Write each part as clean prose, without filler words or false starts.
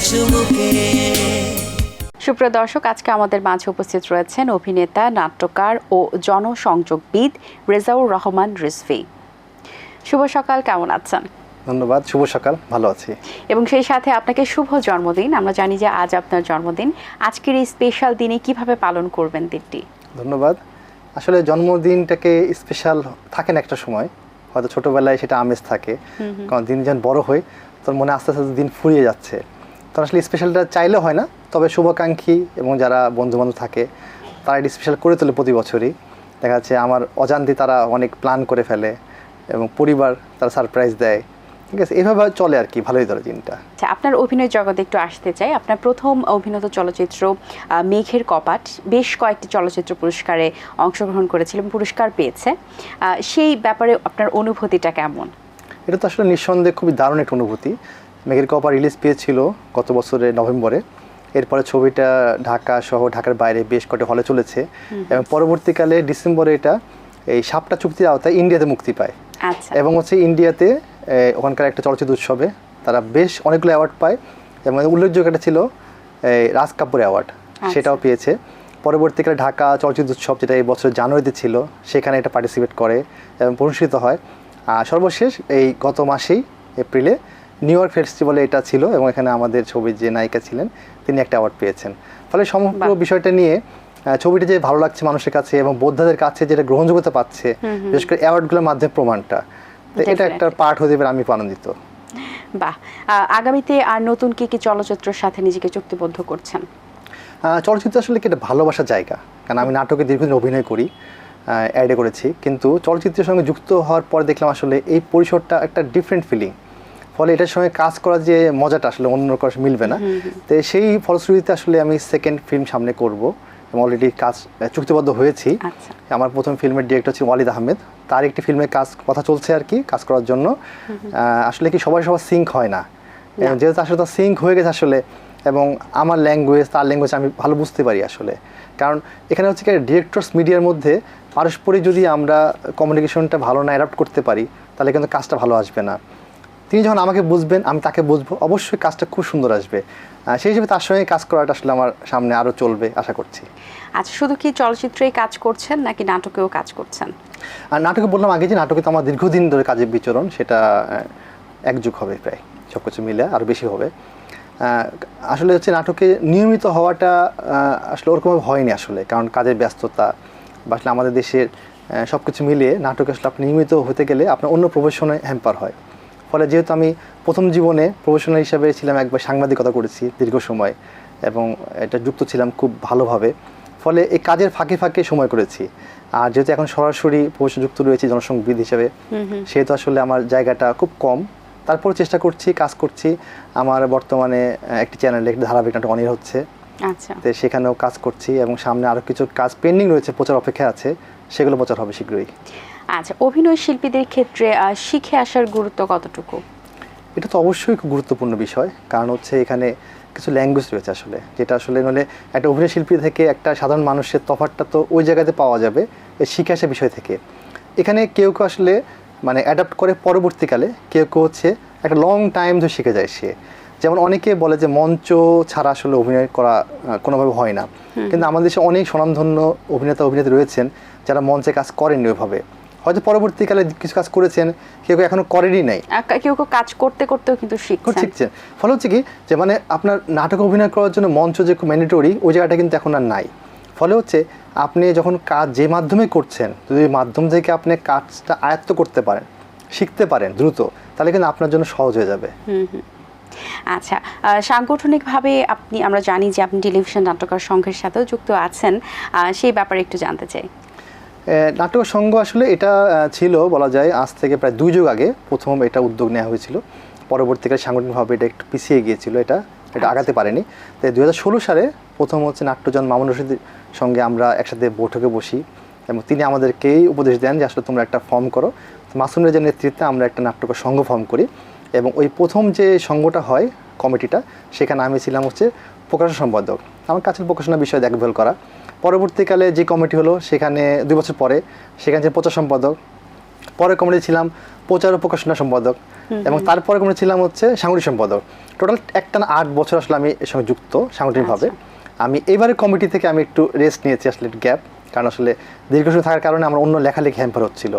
শুভকে। সুপ্রিয় দর্শক, আজকে আমাদের মাঝে উপস্থিত রয়েছেন অভিনেতা, নাট্যকার ও জনসংযোগবিদ রেজাউর রহমান রিজভী। শুভ সকাল, কেমন আছেন? ধন্যবাদ, শুভ সকাল, ভালো আছি। এবং সেই সাথে আপনাকে শুভ জন্মদিন। আমরা জানি যে আজ আপনার জন্মদিন। আজকের এই স্পেশাল দিনে কিভাবে পালন করবেন দিনটি? ধন্যবাদ। আসলে জন্মদিনটাকে স্পেশাল থাকে না একটা সময়, হয়তো ছোটোবেলায় সেটা আমেজ থাকে, কারণ দিন যখন বড় হয় তোর মনে আস্তে আস্তে দিন ফুরিয়ে যাচ্ছে, তখন আসলে স্পেশালটা চাইলে হয় না। তবে শুভাকাঙ্ক্ষী এবং যারা বন্ধুবান্ধব থাকে তারা এটি স্পেশাল করে তোলে প্রতি বছরই। দেখা যাচ্ছে আমার অজান্তে তারা অনেক প্ল্যান করে ফেলে এবং পরিবার তারা সারপ্রাইজ দেয়, ঠিক আছে, এভাবে চলে আর কি, ভালোই ধরে দিনটা। আচ্ছা, আপনার অভিনয় জগতে একটু আসতে চাই। আপনার প্রথম অভিনীত চলচ্চিত্র মেঘের কপাট বেশ কয়েকটি চলচ্চিত্র পুরস্কারে অংশগ্রহণ করেছিল, পুরস্কার পেয়েছে। সেই ব্যাপারে আপনার অনুভূতিটা কেমন? এটা তো আসলে নিঃসন্দেহে খুবই দারুণ একটা অনুভূতি। মেঘের কপাট রিলিজ পেয়েছিল গত বছরের নভেম্বরে। এরপরে ছবিটা ঢাকা সহ ঢাকার বাইরে বেশ কয়েকটি হলে চলেছে এবং পরবর্তীকালে ডিসেম্বরে এটা এই সাপটা চুক্তির আওতায় ইন্ডিয়াতে মুক্তি পায়। আচ্ছা। এবং হচ্ছে ইন্ডিয়াতে ওখানকার একটা চলচ্চিত্র উৎসবে তারা বেশ অনেকগুলো অ্যাওয়ার্ড পায় এবং উল্লেখযোগ্য একটা ছিল রাজ কাপুর অ্যাওয়ার্ড, সেটাও পেয়েছে। পরবর্তীকালে ঢাকা চলচ্চিত্র উৎসব, যেটা এই বছর জানুয়ারিতে ছিল, সেখানে এটা পার্টিসিপেট করে এবং পুরস্কৃত হয়। আর সর্বশেষ এই গত মাসেই এপ্রিলে নিউ ইয়র্ক ফেস্টিভ্যালে এটা ছিল এবং এখানে আমাদের ছবির যে নায়িকা ছিলেন তিনি একটা অ্যাওয়ার্ড পেয়েছেন। ফলে সমগ্র বিষয়টা নিয়ে ছবিটা যে ভালো লাগছে মানুষের কাছে এবং বোদ্ধাদের কাছে যেটা গ্রহণযোগ্যতা পাচ্ছে, বিশেষ করে অ্যাওয়ার্ডগুলোর মাধ্যমে প্রমাণটা, এটা একটা পার্ট হতে পারে, আমি আনন্দিত। বাহ। আগামীতে আর নতুন কি কি চলচ্চিত্রের সাথে নিজেকে চুক্তিবদ্ধ করছেন? চলচ্চিত্র আসলে কি একটা ভালোবাসার জায়গা, কারণ আমি নাটকে দীর্ঘদিন অভিনয় করি, অ্যাডে করেছি, কিন্তু চলচ্চিত্রের সঙ্গে যুক্ত হওয়ার পর দেখলাম আসলে এই পরিসরটা একটা ডিফারেন্ট ফিলিং। ফলে এটার সঙ্গে কাজ করার যে মজাটা আসলে অন্য কারোর সাথে মিলবে না। তো সেই ফলশ্রুতিতে আসলে আমি সেকেন্ড ফিল্ম সামনে করব এবং অলরেডি কাজ চুক্তিবদ্ধ হয়েছি। আমার প্রথম ফিল্মের ডিরেক্টর ছিল ওয়ালিদ আহমেদ, তার একটি ফিল্মের কথা চলছে আর কি, কাজ করার জন্য। আসলে কি সবার সিঙ্ক হয় না, যেহেতু আসলে তার সিঙ্ক হয়ে গেছে আসলে, এবং আমার ল্যাঙ্গুয়েজ তার ল্যাঙ্গুয়েজ আমি ভালো বুঝতে পারি আসলে। কারণ এখানে হচ্ছে কি ডিরেক্টরস মিডিয়ার মধ্যে পারস্পরিক যদি আমরা কমিউনিকেশনটা ভালো না অ্যাডাপ্ট করতে পারি, তাহলে কিন্তু কাজটা ভালো আসবে না। তিনি যখন আমাকে বুঝবেন, আমি তাকে বুঝবো, অবশ্যই কাজটা খুব সুন্দর আসবে। সেই হিসেবে তার সঙ্গে কাজ করাটা আসলে আমার সামনে আরও চলবে আশা করছি। আচ্ছা, শুধু কি চলচ্চিত্রেই কাজ করছেন নাকি নাটকেও কাজ করছেন? আর নাটকে বললাম আগে যে নাটকে তো আমার দীর্ঘদিন ধরে কাজের বিচরণ, সেটা এক যুগ হবে প্রায়, সব কিছু মিলে আরও বেশি হবে। আসলে হচ্ছে নাটকে নিয়মিত হওয়াটা আসলে ওরকমভাবে হয়নি আসলে, কারণ কাজের ব্যস্ততা বা আসলে আমাদের দেশের সব কিছু মিলিয়ে নাটকে আসলে আপনি নিয়মিত হতে গেলে আপনার অন্য প্রফেশনে হ্যাম্পার হয়। ফলে যেহেতু আমি প্রথম জীবনে প্রফেশনাল হিসাবে ছিলাম, একবার সাংবাদিকতা করেছি দীর্ঘ সময় এবং এটা যুক্ত ছিলাম খুব ভালোভাবে, ফলে এই কাজের ফাঁকে ফাঁকে সময় করেছি। আর যেহেতু এখন সরাসরি প্রফেশন যুক্ত রয়েছি জনসংযোগবিদ হিসেবে, সেহেতু আসলে আমার জায়গাটা খুব কম। তারপর চেষ্টা করছি, কাজ করছি। আমার বর্তমানে একটি চ্যানেলে একটি ধারাবাহিক নাটক অনির হচ্ছে, তো সেখানেও কাজ করছি এবং সামনে আরও কিছু কাজ পেন্ডিং রয়েছে, প্রচার অপেক্ষা আছে, সেগুলো প্রচার হবে শীঘ্রই। আচ্ছা, অভিনয় শিল্পীদের ক্ষেত্রে শিখে আসার গুরুত্ব কতটুকু? এটা তো অবশ্যই খুব গুরুত্বপূর্ণ বিষয়, কারণ হচ্ছে এখানে কিছু ল্যাঙ্গুয়েজ রয়েছে আসলে, যেটা আসলে নইলে একটা অভিনয় শিল্পী থেকে একটা সাধারণ মানুষের তফাৎটা তো ওই জায়গাতে পাওয়া যাবে এই শিখে আসা বিষয় থেকে। এখানে কেউ কেউ আসলে মানে অ্যাডাপ্ট করে পরবর্তীকালে, কেউ কেউ হচ্ছে একটা লং টাইম ধরে শিখে যায় সে। যেমন অনেকে বলে যে মঞ্চ ছাড়া আসলে অভিনয় করা কোনোভাবে হয় না, কিন্তু আমাদের দেশে অনেক স্বনামধন্য অভিনেত্রী রয়েছেন যারা মঞ্চে কাজ করেননি ওইভাবে, হয়তো পরবর্তীকালে কিছু কাজ করেছেন, কেউ কেউ এখনো করেনই নাই, কেউ কেউ কাজ করতে করতেও কিন্তু শিখছেন। ফলে হচ্ছে কি যে মানে আপনার নাটক অভিনয় করার জন্য মঞ্চ যে খুব ম্যান্ডেটরি, ওই জায়গাটা কিন্তু এখন আর নাই। ফলে হচ্ছে আপনি যখন কাজ যে মাধ্যমে করছেন, যদি মাধ্যম থেকে আপনি কাজটা আয়ত্ত করতে পারেন, শিখতে পারেন দ্রুত, তাহলে কিন্তু আপনার জন্য সহজ হয়ে যাবে। আচ্ছা, সাংগঠনিকভাবে আমরা জানি যে আপনি টেলিভিশন নাট্যকার সংঘের সাথেও যুক্ত আছেন, সেই ব্যাপারে একটু জানতে চাই। নাটক সংঘ আসলে এটা ছিল বলা যায় আজ থেকে প্রায় 2 যুগ আগে প্রথম এটা উদ্যোগ নেওয়া হয়েছিল। পরবর্তীকালে সাংগঠনিকভাবে এটা একটু পিছিয়ে গিয়েছিল, এটা আগাতে পারেনি। তাই 2016 সালে প্রথম হচ্ছে নাট্যজন মামুন রশিদের সঙ্গে আমরা একসাথে বৈঠকে বসি এবং তিনি আমাদেরকেই উপদেশ দেন যে আসলে তোমরা একটা ফর্ম করো। মাসুম রেজার নেতৃত্বে আমরা একটা নাট্যকার সংঘ ফর্ম করি এবং ওই প্রথম যে সংঘটা হয় কমিটিটা, সেখানে আমি ছিলাম হচ্ছে প্রকাশনা সম্পাদক। আমার কাছের প্রকাশনা বিষয় দেখভাল করা। পরবর্তীকালে যে কমিটি হলো সেখানে 2 বছর পরে সেখানে যে প্রচার সম্পাদক, পরে কমিটি ছিলাম প্রচার ও প্রকাশনা সম্পাদক, এবং তারপরে কমিটি ছিলাম হচ্ছে সাংগঠনিক সম্পাদক। টোটাল একটা 8 বছর আসলে আমি এর সঙ্গে যুক্ত সাংগঠনিকভাবে। আমি এবারে কমিটি থেকে আমি একটু রেস্ট নিয়েছি, আসলে গ্যাপ, কারণ আসলে দীর্ঘসময় থাকার কারণে আমার অন্য লেখালেখি হ্যাম্পার হচ্ছিল।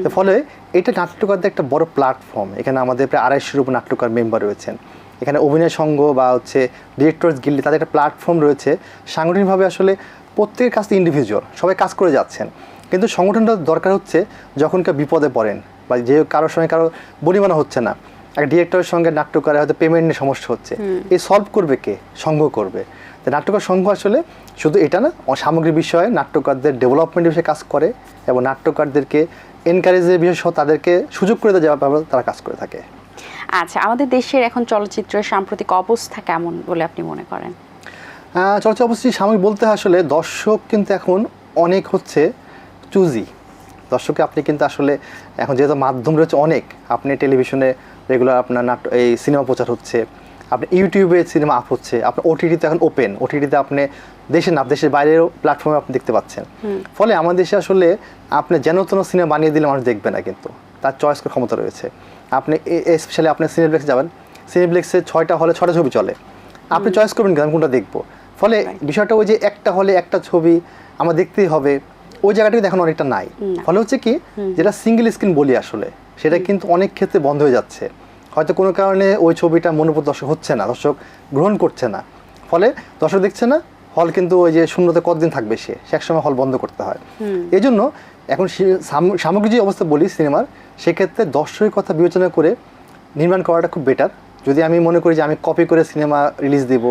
তো ফলে এটা নাট্যকারদের একটা বড় প্ল্যাটফর্ম। এখানে আমাদের প্রায় 250-এর উপর নাট্যকার মেম্বার রয়েছেন। এখানে অভিনয় সংঘ বা হচ্ছে ডিরেক্টরস গিল্ডে তাদের একটা প্ল্যাটফর্ম রয়েছে। সাংগঠনিকভাবে আসলে প্রত্যেকের কাছ থেকে ইন্ডিভিজুয়াল সবাই কাজ করে যাচ্ছেন, কিন্তু সংগঠনটা দরকার হচ্ছে যখন কেউ বিপদে পড়েন বা যে কারোর সঙ্গে কারো বনিমানা হচ্ছে না, একটা ডিরেক্টরের সঙ্গে নাট্যকারের হয়তো পেমেন্টের সমস্যা হচ্ছে, এই সলভ করবে কে? সংঘ করবে। তো নাট্যকার সংঘ আসলে শুধু এটা না, সামগ্রিক বিষয়ে নাট্যকারদের ডেভেলপমেন্টের বিষয়ে কাজ করে এবং নাট্যকারদেরকে এনকারেজের বিষয় সহ তাদেরকে সুযোগ করে দেওয়া তারা কাজ করে থাকে। আচ্ছা, আমাদের দেশের এখন চলচ্চিত্রের সাম্প্রতিক অবস্থা কেমন বলে আপনি মনে করেন? চলচ্চিত্র অবশ্যই সাময়িক বলতে আসলে দর্শক কিন্তু এখন অনেক হচ্ছে চুজি। দর্শককে আপনি কিন্তু আসলে এখন যেহেতু মাধ্যম রয়েছে অনেক, আপনি টেলিভিশনে রেগুলার আপনার এই সিনেমা প্রচার হচ্ছে, আপনি ইউটিউবে সিনেমা আপ হচ্ছে, আপনার ওটিটিতে এখন ওপেন, ওটিটিতে আপনি দেশের না দেশের বাইরেও প্ল্যাটফর্মে আপনি দেখতে পাচ্ছেন। ফলে আমাদের দেশে আসলে আপনি যেন তেন সিনেমা বানিয়ে দিলে মানুষ দেখবে না, কিন্তু তার চয়েস করার ক্ষমতা রয়েছে। আপনি স্পেশালি আপনি সিনেপ্লেক্সে যাবেন, সিনেপ্লেক্সে 6টা হলে 6টা ছবি চলে, আপনি চয়েস করবেন আমি কোনটা দেখবো। ফলে বিষয়টা ওই যে একটা হলে একটা ছবি আমার দেখতেই হবে, ওই জায়গাটাকে দেখানো অনেকটা নাই। ফলে হচ্ছে কি, যেটা সিঙ্গেল স্ক্রিন বলি আসলে, সেটা কিন্তু অনেক ক্ষেত্রে বন্ধ হয়ে যাচ্ছে। হয়তো কোনো কারণে ওই ছবিটা মনোপুত দর্শক হচ্ছে না, দর্শক গ্রহণ করছে না, ফলে দর্শক দেখছে না, হল কিন্তু ওই যে শূন্যতে কতদিন থাকবে, সে একসময় হল বন্ধ করতে হয়। এই জন্য এখন সামগ্রিক যে অবস্থা বলি সিনেমার, সেক্ষেত্রে দর্শকের কথা বিবেচনা করে নির্মাণ করাটা খুব বেটার। যদি আমি মনে করি যে আমি কপি করে সিনেমা রিলিজ দেব,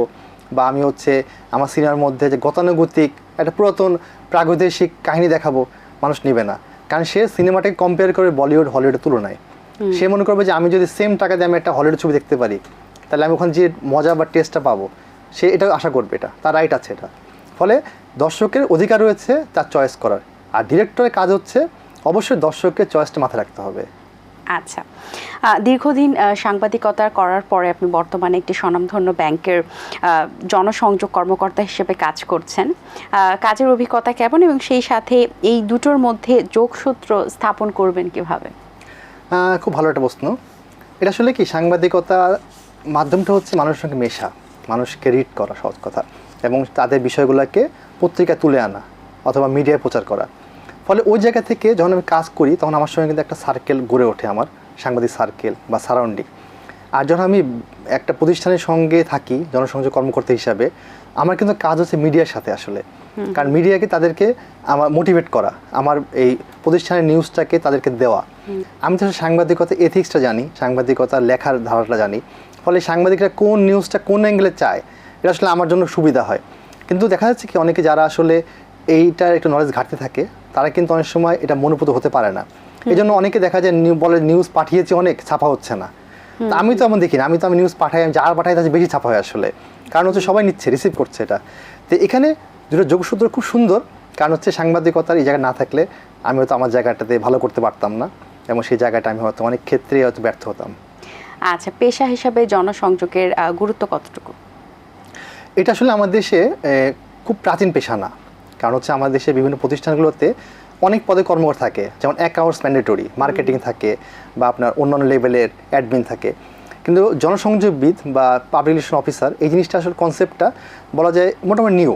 বা আমি হচ্ছে আমার সিনেমার মধ্যে যে গতানুগতিক একটা পুরাতন প্রাগৈতিহাসিক কাহিনী দেখাবো, মানুষ নেবে না। কারণ সে সিনেমাটাকে কম্পেয়ার করে বলিউড হলিউডের তুলনায়, সে মনে করবে যে আমি যদি সেম টাকা দিয়ে আমি একটা হলিউড ছবি দেখতে পারি, তাহলে আমি ওখানে যে মজা বা টেস্টটা পাবো, সে এটা আশা করবে, এটা তার রাইট আছে। এটা ফলে দর্শকের অধিকার রয়েছে তার চয়েস করার, আর ডিরেক্টরের কাজ হচ্ছে অবশ্যই দর্শকের চয়েসটা মাথায় রাখতে হবে। আচ্ছা, দীর্ঘদিন সাংবাদিকতা করার পরে আপনি বর্তমানে একটি স্বনামধন্য ব্যাংকের জনসংযোগ কর্মকর্তা হিসেবে কাজ করছেন। কাজের অভিজ্ঞতা কেমন, এবং সেই সাথে এই দুটোর মধ্যে যোগসূত্র স্থাপন করবেন কিভাবে? খুব ভালো একটা প্রশ্ন। এটা আসলে কি, সাংবাদিকতার মাধ্যমটা হচ্ছে মানুষের সঙ্গে মেশা, মানুষকে রিড করা, সহজ কথা, এবং তাদের বিষয়গুলোকে পত্রিকায় তুলে আনা অথবা মিডিয়ায় প্রচার করা। ফলে ওই জায়গা থেকে যখন আমি কাজ করি, তখন আমার সঙ্গে কিন্তু একটা সার্কেল গড়ে ওঠে, আমার সাংবাদিক সার্কেল বা সারাউন্ডিং। আর যখন আমি একটা প্রতিষ্ঠানের সঙ্গে থাকি জনসংযোগ কর্মকর্তা হিসাবে, আমার কিন্তু কাজ হচ্ছে মিডিয়ার সাথে আসলে। কারণ মিডিয়াকে তাদেরকে আমার মোটিভেট করা, আমার এই প্রতিষ্ঠানের নিউজটাকে তাদেরকে দেওয়া। আমি তো সাংবাদিকতা এথিক্সটা জানি, সাংবাদিকতার লেখার ধারাটা জানি। ফলে সাংবাদিকরা কোন নিউজটা কোন অ্যাঙ্গেলে চায়, এটা আসলে আমার জন্য সুবিধা হয়। কিন্তু দেখা যাচ্ছে কি, অনেকে যারা আসলে এইটার একটু নলেজ ঘাটতে থাকে, তারা কিন্তু অনেক সময় এটা মনোপুত হতে পারে না। এই জন্য অনেকে দেখা যায় বলে নিউজ পাঠিয়েছে অনেক, ছাপা হচ্ছে না। আমি তো এমন দেখি না, আমি নিউজ পাঠাই, আমি যার পাঠাই তার বেশি ছাপা হয় আসলে, কারণ হচ্ছে সবাই নিচ্ছে, রিসিভ করছে এটা। তো এখানে দুটো যোগসূত্র খুব সুন্দর, কারণ হচ্ছে সাংবাদিকতার এই জায়গা না থাকলে আমি হয়তো আমার জায়গাটাতে ভালো করতে পারতাম না, এবং সেই জায়গাটা আমি হয়তো অনেক ক্ষেত্রে হয়তো ব্যর্থ হতাম। আচ্ছা, পেশা হিসাবে জনসংযোগের গুরুত্ব কতটুকু? এটা আসলে আমাদের দেশে খুব প্রাচীন পেশা না, কারণ হচ্ছে আমাদের দেশে বিভিন্ন প্রতিষ্ঠানগুলোতে অনেক পদে কর্মকর্তা থাকে, যেমন অ্যাকাউন্টস ম্যান্ডেটরি, মার্কেটিং থাকে, বা আপনার অন্যান্য লেভেলের অ্যাডমিন থাকে। কিন্তু জনসংযোগবিদ বা পাবলিক রিলেশন অফিসার, এই জিনিসটা আসলে কনসেপ্টটা বলা যায় মোটামুটি নিউ।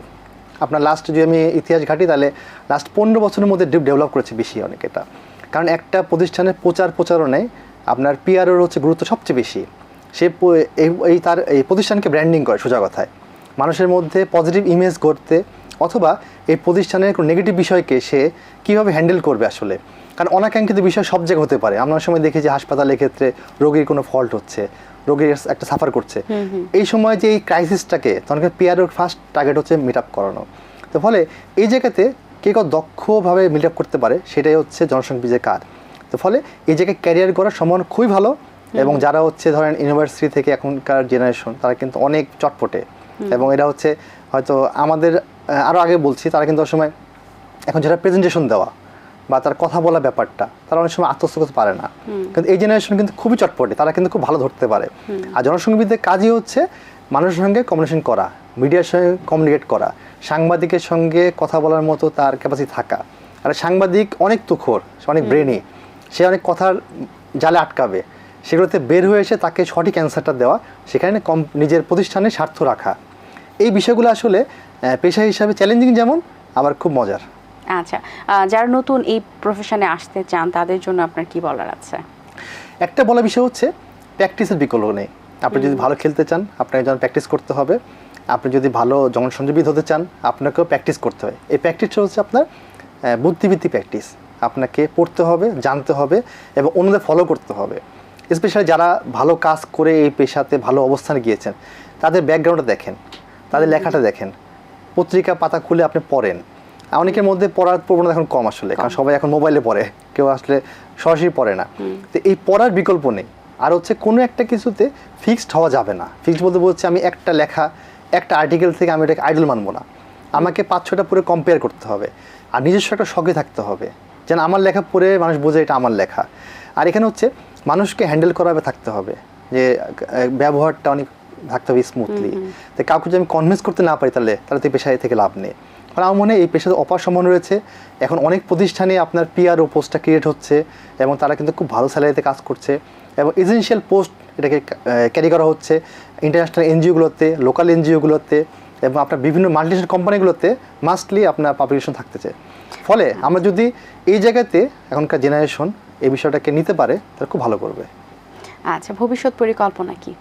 আপনার লাস্ট যদি আমি ইতিহাস ঘাঁটি, তাহলে লাস্ট 15 বছরের মধ্যে ডেভেলপ করেছে বেশি অনেক এটা। কারণ একটা প্রতিষ্ঠানের প্রচারণায় আপনার পিআরওর হচ্ছে গুরুত্ব সবচেয়ে বেশি। সে তার এই প্রতিষ্ঠানকে ব্র্যান্ডিং করে, সোজা কথায় মানুষের মধ্যে পজিটিভ ইমেজ করতে, অথবা এই প্রতিষ্ঠানের কোনো নেগেটিভ বিষয়কে সে কীভাবে হ্যান্ডেল করবে আসলে। কারণ অনাকাঙ্ক্ষিত বিষয় সব জায়গায় হতে পারে। আমরা সময় দেখি যে হাসপাতালের ক্ষেত্রে রোগীর কোনো ফল্ট হচ্ছে, রোগীর একটা সাফার করছে, এই সময় যে এই ক্রাইসিসটাকে তখন পিআরওর ফার্স্ট টার্গেট হচ্ছে মিট আপ করানো। তো ফলে এই জায়গাতে কে কত দক্ষভাবে মিট আপ করতে পারে, সেটাই হচ্ছে জনসংযোগের কাজ। তো ফলে এই জায়গায় ক্যারিয়ার করার সম্ভাবনা খুবই ভালো, এবং যারা হচ্ছে ধরেন ইউনিভার্সিটি থেকে এখনকার জেনারেশন, তারা কিন্তু অনেক চটপটে, এবং এটা হচ্ছে হয়তো আমাদের আরও আগে বলছি, তারা কিন্তু সময় এখন যেটা প্রেজেন্টেশন দেওয়া বা তার কথা বলা ব্যাপারটা, তারা অনেক সময় আত্মস্থ করতে পারে না। কিন্তু এই জেনারেশন কিন্তু খুবই চটপটে, তারা কিন্তু খুব ভালো ধরতে পারে। আর জনসংযোগবিদদের কাজই হচ্ছে মানুষের সঙ্গে কমিউনিকেশন করা, মিডিয়ার সঙ্গে কমিউনিকেট করা, সাংবাদিকের সঙ্গে কথা বলার মতো তার ক্যাপাসিটি থাকা। আর সাংবাদিক অনেক তুখোর, অনেক ব্রেনি, সে অনেক কথার জালে আটকাবে, সেগুলোতে বের হয়ে এসে তাকে সঠিক অ্যান্সারটা দেওয়া, সেখানে নিজের প্রতিষ্ঠানের স্বার্থ রাখা, এই বিষয়গুলো আসলে পেশা হিসাবে চ্যালেঞ্জিং যেমন আবার খুব মজার। আচ্ছা, যারা নতুন এই প্রফেশনে আসতে চান তাদের জন্য আপনার কি বলার আছে? একটা বলা বিষয় হচ্ছে প্র্যাকটিসের বিকল্প নেই। আপনি যদি ভালো খেলতে চান আপনাকে যেমন প্র্যাকটিস করতে হবে, আপনি যদি ভালো জনসংযোগবিদ হতে চান আপনাকেও প্র্যাকটিস করতে হয়। এই প্র্যাকটিসটা হচ্ছে আপনার বুদ্ধিবৃত্তিক প্র্যাকটিস। আপনাকে পড়তে হবে, জানতে হবে এবং অন্যদের ফলো করতে হবে। স্পেশালি যারা ভালো কাজ করে এই পেশাতে ভালো অবস্থানে গিয়েছেন তাদের ব্যাকগ্রাউন্ডটা দেখেন, তাদের লেখাটা দেখেন, পত্রিকা পাতা খুলে আপনি পড়েন। অনেকের মধ্যে পড়ার প্রবণতা এখন কম আসলে, কারণ সবাই এখন মোবাইলে পড়ে, কেউ আসলে সরাসরি পড়ে না। তো এই পড়ার বিকল্প নেই। আর হচ্ছে কোনো একটা কিছুতে ফিক্সড হওয়া যাবে না। ফিক্সড বলতে বলছে আমি একটা লেখা, একটা আর্টিকেল থেকে আমি এটাকে আইডল মানবো না, আমাকে 5-6টা পড়ে কম্পেয়ার করতে হবে। আর নিজস্ব একটা শখে থাকতে হবে, যেন আমার লেখা পড়ে মানুষ বোঝে এটা আমার লেখা। আর এখানে হচ্ছে মানুষকে হ্যান্ডেল করাবে থাকতে হবে, যে ব্যবহারটা অনেক থাকতে হবে স্মুথলি। তো কাউকে যদি আমি কনভিন্স করতে না পারি তাহলে তো এই পেশায় থেকে লাভ নেই। কারণ আমার মনে হয় এই পেশাতে অপার সম্ভাবনা রয়েছে। এখন অনেক প্রতিষ্ঠানে আপনার পিআরও পোস্টটা ক্রিয়েট হচ্ছে এবং তারা কিন্তু খুব ভালো স্যালারিতে কাজ করছে এবং এজেন্সিয়াল পোস্ট এটাকে ক্যারি করা হচ্ছে ইন্টারন্যাশনাল এনজিওগুলোতে, লোকাল এনজিওগুলোতে এবং আপনার বিভিন্ন মাল্টিনেশনাল কোম্পানিগুলোতে মাস্টলি আপনার পাবলিকেশন থাকতেছে। ফলে আমরা যদি এই জায়গাতে এখনকার জেনারেশন এই বিষয়টাকে নিতে পারে তাহলে খুব ভালো করবে। আচ্ছা, ভবিষ্যৎ পরিকল্পনা কি?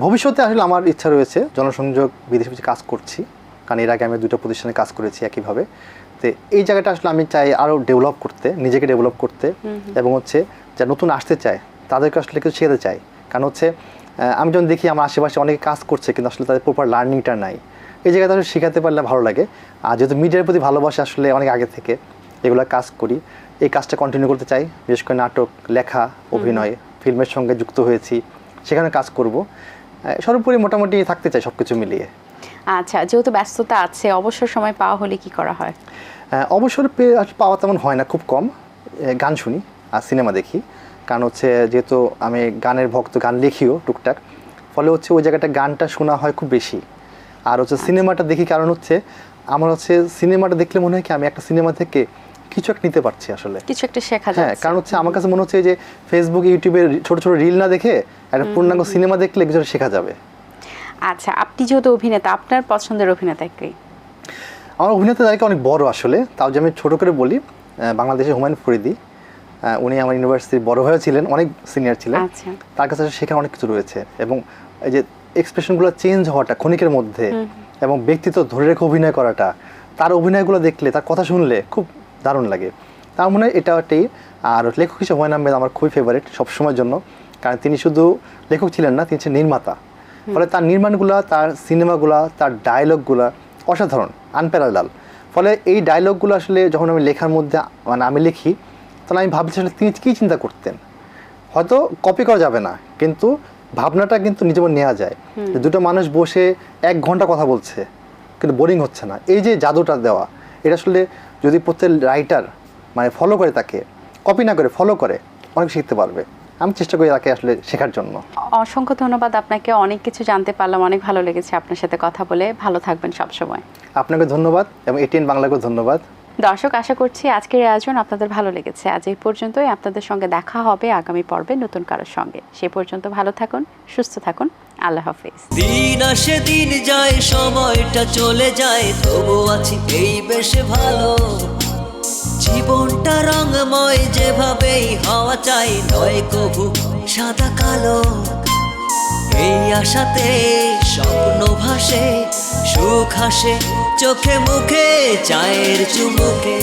ভবিষ্যতে আসলে আমার ইচ্ছা রয়েছে জনসংযোগ বিদেশে কাজ করছি, কারণ এর আগে আমি 2টা প্রতিষ্ঠানে কাজ করেছি একইভাবে। তো এই জায়গাটা আসলে আমি চাই আরও ডেভেলপ করতে, নিজেকে ডেভেলপ করতে এবং হচ্ছে যারা নতুন আসতে চায় তাদেরকে আসলে কিছু শেখাতে চাই। কারণ হচ্ছে আমি যখন দেখি আমার আশেপাশে অনেকে কাজ করছে কিন্তু আসলে তাদের প্রপার লার্নিংটা নাই, এই জায়গাটা আসলে শেখাতে পারলে ভালো লাগে। আর যেহেতু মিডিয়ার প্রতি ভালোবাসা আসলে অনেক আগে থেকে এগুলো কাজ করি, এই কাজটা কন্টিনিউ করতে চাই। বিশেষ করে নাটক লেখা, অভিনয়, ফিল্মের সঙ্গে যুক্ত হয়েছি, সেখানে কাজ করব। সর্বোপরি মোটামুটি থাকতে চাই সব কিছু মিলিয়ে। আচ্ছা, যেহেতু ব্যস্ততা আছে, অবসর সময় পাওয়া হলে কি করা হয়? অবসর পাওয়া তেমন হয় না, খুব কম। গান শুনি আর সিনেমা দেখি, কারণ হচ্ছে যেহেতু আমি গানের ভক্ত, গান লিখিও টুকটাক, ফলে হচ্ছে ওই জায়গাটা গানটা শোনা হয় খুব বেশি। আর হচ্ছে সিনেমাটা দেখি, কারণ হচ্ছে আমার হচ্ছে সিনেমাটা দেখলে মনে হয় কি আমি একটা সিনেমা থেকে কিছু একটা নিতে পারছি, আসলে কিছু একটা শেখা যায়। হ্যাঁ, কারণ হচ্ছে আমার কাছে মনে হচ্ছে যে ফেসবুক, ইউটিউবে ছোট ছোট রিল না দেখে একটা পূর্ণাঙ্গ সিনেমা দেখলে কিছু শেখা যাবে। আচ্ছা, আপনি যেহেতু অভিনেতা, আপনার পছন্দের অভিনেতা কে? আমার অভিনেতা তাদেরকে অনেক বড় আসলে, তাও যে আমি ছোটো করে বলি, বাংলাদেশের হুমায়ুন ফরিদি। উনি আমার ইউনিভার্সিটির বড় ভাইও ছিলেন, অনেক সিনিয়র ছিলেন। তার কাছে শেখার অনেক কিছু রয়েছে এবং এই যে এক্সপ্রেশনগুলো চেঞ্জ হওয়াটা ক্ষণিকের মধ্যে এবং ব্যক্তিত্ব ধরে রেখে অভিনয় করাটা, তার অভিনয়গুলো দেখলে, তার কথা শুনলে খুব দারুণ লাগে। তার মনে হয় এটাই। আর লেখক হিসেবে হুমায়ুন আহমেদ আমার খুবই ফেভারিট সবসময়ের জন্য, কারণ তিনি শুধু লেখক ছিলেন না, তিনি ছিলেন নির্মাতা। ফলে তার নির্মাণগুলো, তার সিনেমাগুলো, তার ডায়লগগুলো অসাধারণ, আনপ্যারালাল। ফলে এই ডায়লগগুলো আসলে যখন আমি লেখার মধ্যে আমি লিখি, তাহলে আমি ভাবছি আসলে তিনি কী চিন্তা করতেন। হয়তো কপি করা যাবে না, কিন্তু ভাবনাটা কিন্তু নিজে নেওয়া যায়। দুটো মানুষ বসে 1 ঘন্টা কথা বলছে কিন্তু বোরিং হচ্ছে না, এই যে জাদুটা দেওয়া, এটা আসলে যদি প্রত্যেক রাইটার ফলো করে, তাকে কপি না করে ফলো করে, অনেক শিখতে পারবে। আমি চেষ্টা করি তাকে আসলে শেখার জন্য। অসংখ্য ধন্যবাদ আপনাকে, অনেক কিছু জানতে পারলাম, অনেক ভালো লেগেছে আপনার সাথে কথা বলে। ভালো থাকবেন সবসময়। আপনাকে ধন্যবাদ এবং এটিএন বাংলাকেও ধন্যবাদ। দর্শক, আশা করছি আজকের আয়োজন আপনাদের ভালো লেগেছে। আজ এই পর্যন্তই। আপনাদের সঙ্গে দেখা হবে আগামী পর্বে নতুন কারোর সঙ্গে। সে পর্যন্ত ভালো থাকুন, সুস্থ থাকুন। আল্লাহ হাফেজ। দিন আসে দিন যায়, সময়টা চলে যায়, তবু আছি এই বেশ ভালো। জীবনটা রঙময়, যেভাবেই হওয়া চাই, নয় কবু সাদা কালো। এই আশাতে স্বপ্ন ভাসে, সুখ হাসে চোখে মুখে, চায়ের চুমুকে।